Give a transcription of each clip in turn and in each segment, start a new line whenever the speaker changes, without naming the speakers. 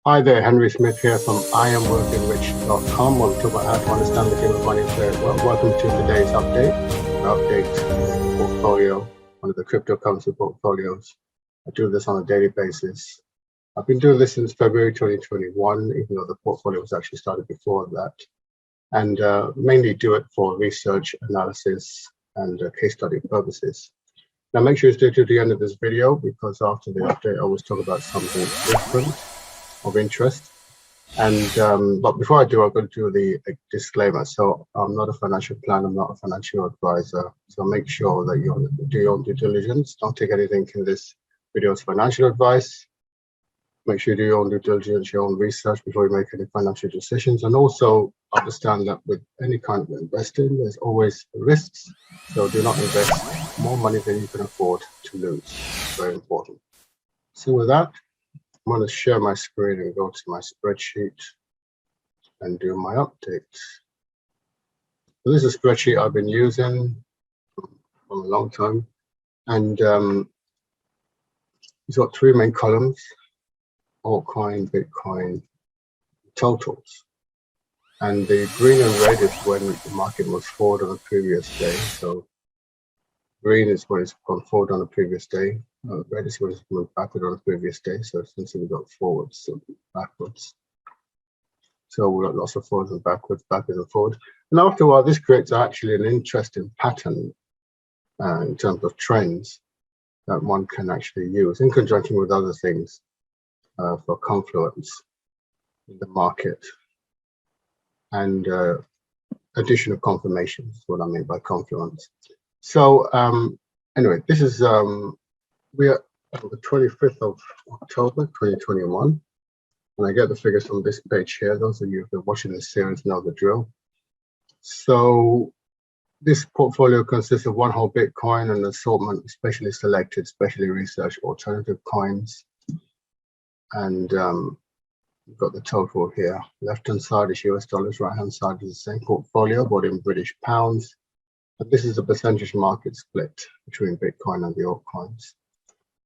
Hi there, Henry Smith here from IamWealthyandRich.com. We'll talk about how to understand the game of money very well. Welcome to today's update. An update portfolio, one of the cryptocurrency portfolios. I do this on a daily basis. I've been doing this since February 2021, even though the portfolio was actually started before that. And mainly do it for research, analysis, and case study purposes. Now make sure you stay to the end of this video, because after the update, I always talk about something different of interest. And but before I do, I'm going to do the disclaimer. So I'm not a financial planner, I'm not a financial advisor. So make sure that you do your own due diligence. Don't take anything in this video as financial advice. Make sure you do your own due diligence, your own research before you make any financial decisions. And also understand that with any kind of investing, there's always risks. So do not invest more money than you can afford to lose. Very important. So with that, I'm going to share my screen and go to my spreadsheet and do my updates. So this is a spreadsheet I've been using for a long time. And it's got three main columns: altcoin, Bitcoin, totals. And the green and red is when the market was forward on the previous day. So green is when it's gone forward on the previous day. Red is when it's gone backward on the previous day. So essentially we got forwards, so backwards. So we got lots of forwards and backwards and forward. And after a while, this creates actually an interesting pattern in terms of trends that one can actually use in conjunction with other things for confluence in the market and additional confirmations, what I mean by confluence. So anyway, this is we are on the 25th of October 2021, and I get the figures from this page here. Those of you who've been watching this series know the drill. So this portfolio consists of one whole Bitcoin and an assortment of specially selected, specially researched alternative coins. And we've got the total here. Left-hand side is US dollars, right-hand side is the same portfolio, but in British pounds. And this is a percentage market split between Bitcoin and the altcoins.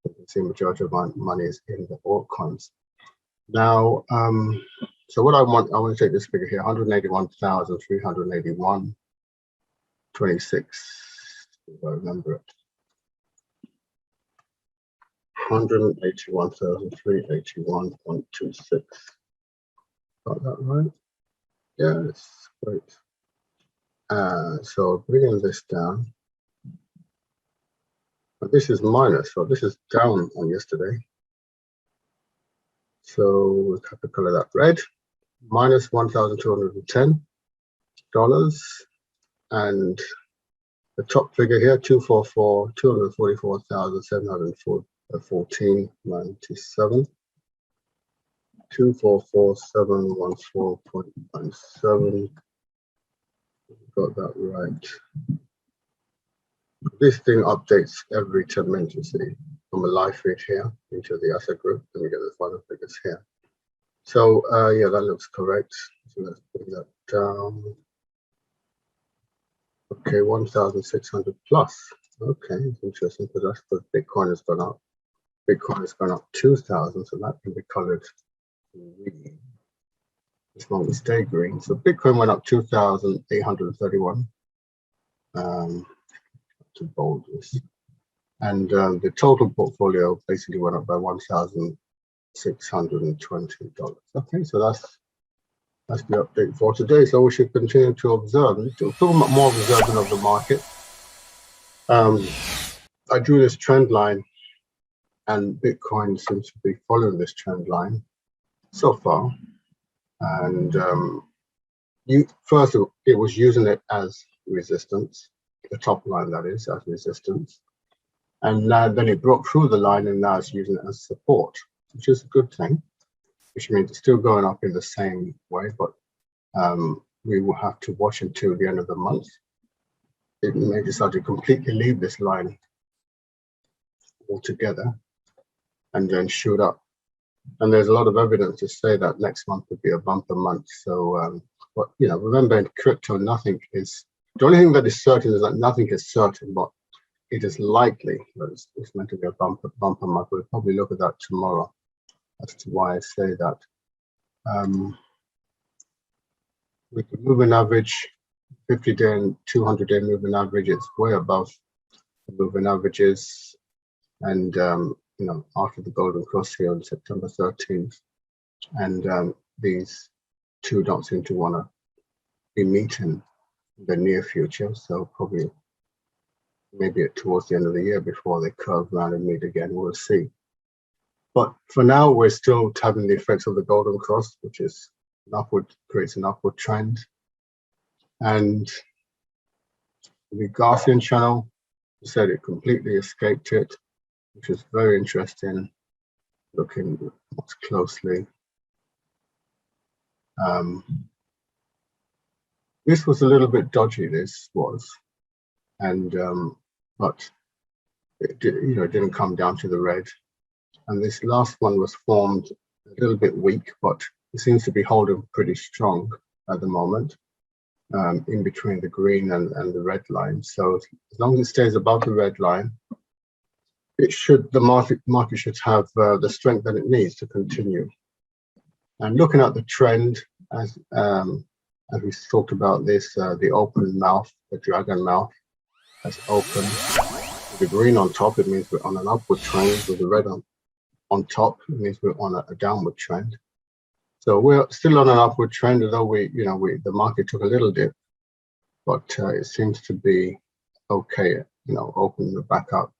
You can see the majority of my money is in the altcoins. Now, so what I want to take this figure here, 181,381.26, if I remember it. 181,381.26. Got that right? Yes, great. So bringing this down, but this is minus, so this is down on yesterday. So we'll have to color that red. Minus $1,210. And the top figure here, 244,714.97. 244,714.97. Got that right. This thing updates every 10 minutes, you see, from a live feed here into the asset group. Then we get the final figures here. So yeah, that looks correct. So let's bring that down. Okay, 1,600 plus. Okay, it's interesting because that's because Bitcoin has gone up. Bitcoin has gone up 2,000, so that can be colored green. As long as it stay green. So Bitcoin went up 2,831. To bold this. And the total portfolio basically went up by $1,620. Okay, so that's the update for today. So we should continue to observe. To talk about more observing of the market. I drew this trend line, and Bitcoin seems to be following this trend line so far. And first of all, it was using it as resistance, the top line that is, as resistance. And now then it broke through the line, and now it's using it as support, which is a good thing, which means it's still going up in the same way, but we will have to watch until the end of the month. It may decide to completely leave this line altogether and then shoot up. And there's a lot of evidence to say that next month would be a bumper month. So, but you know, remember in crypto, nothing is, the only thing that is certain is that nothing is certain, but it is likely that it's meant to be a bumper month. We'll probably look at that tomorrow as to why I say that. With the moving average, 50-day and 200-day moving average, it's way above the moving averages. And after the golden cross here on September 13th, and these two don't seem to want to be meeting in the near future, so probably maybe towards the end of the year before they curve around and meet again. We'll see. But for now, we're still having the effects of the golden cross, which is creates an upward trend. And the Gaussian channel, said it completely escaped it, which is very interesting. Looking more closely, this was a little bit dodgy. This was, and but it didn't come down to the red. And this last one was formed a little bit weak, but it seems to be holding pretty strong at the moment, in between the green and the red line. So as long as it stays above the red line, the market should have the strength that it needs to continue. And looking at the trend, as we talked about this, the open mouth, the dragon mouth, has opened. With the green on top, it means we're on an upward trend. With the red on top, it means we're on a downward trend. So we're still on an upward trend, although the market took a little dip, but it seems to be okay, opening it back up.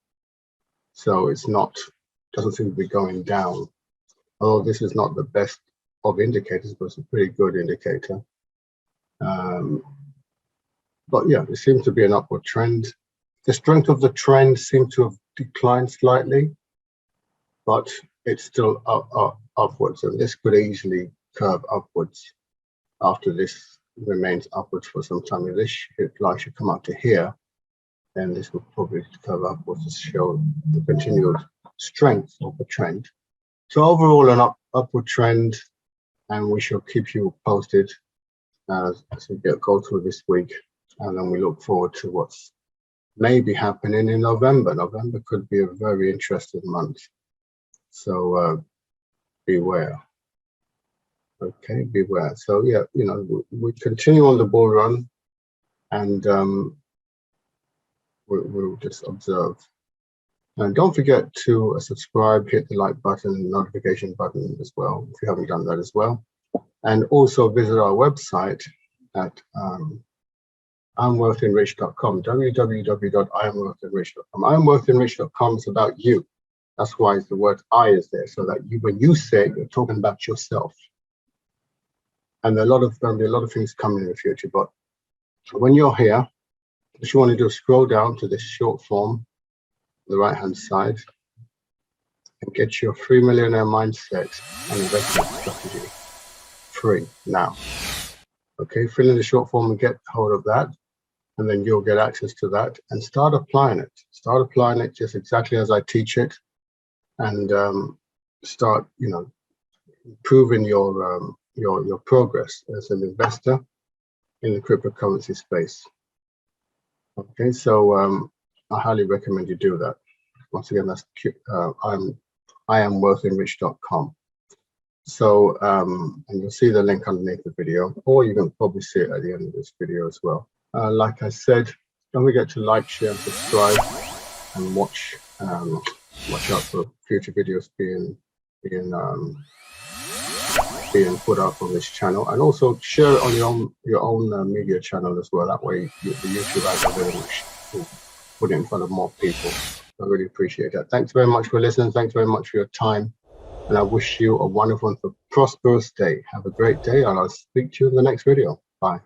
So doesn't seem to be going down. Although this is not the best of indicators, but it's a pretty good indicator. But yeah, it seems to be an upward trend. The strength of the trend seems to have declined slightly, but it's still upwards, and this could easily curve upwards after this remains upwards for some time. If this line should come up to here, then this will probably curve upwards to show the continued strength of the trend. So overall, an upward trend, and we shall keep you posted as we go through this week, and then we look forward to what's maybe happening in November. November could be a very interesting month, so beware. Okay, beware. So yeah, we continue on the bull run, and we'll just observe. And don't forget to subscribe, hit the like button, notification button as well, if you haven't done that as well. And also visit our website at IamWealthyandRich.com, www.IamWealthyandRich.com. IamWealthyandRich.com is about you. That's why the word I is there, so that when you say it, you're talking about yourself. And there are going to be a lot of things coming in the future. But when you're here, what you want to do is scroll down to this short form, the right-hand side, and get your free millionaire mindset and investment strategy free now. Okay, fill in the short form and get hold of that, and then you'll get access to that and start applying it. Start applying it just exactly as I teach it, and start, improving your progress as an investor in the cryptocurrency space. Okay, so I highly recommend you do that. Once again, that's IamWealthyandRich.com. So, and you'll see the link underneath the video, or you can probably see it at the end of this video as well. Like I said, don't forget to like, share, and subscribe, and watch out for future videos being put up on this channel, and also share it on your own media channel as well. That way, the YouTube algorithm will put it in front of more people. I really appreciate that. Thanks very much for listening. Thanks very much for your time. And I wish you a wonderful and prosperous day. Have a great day, and I'll speak to you in the next video. Bye.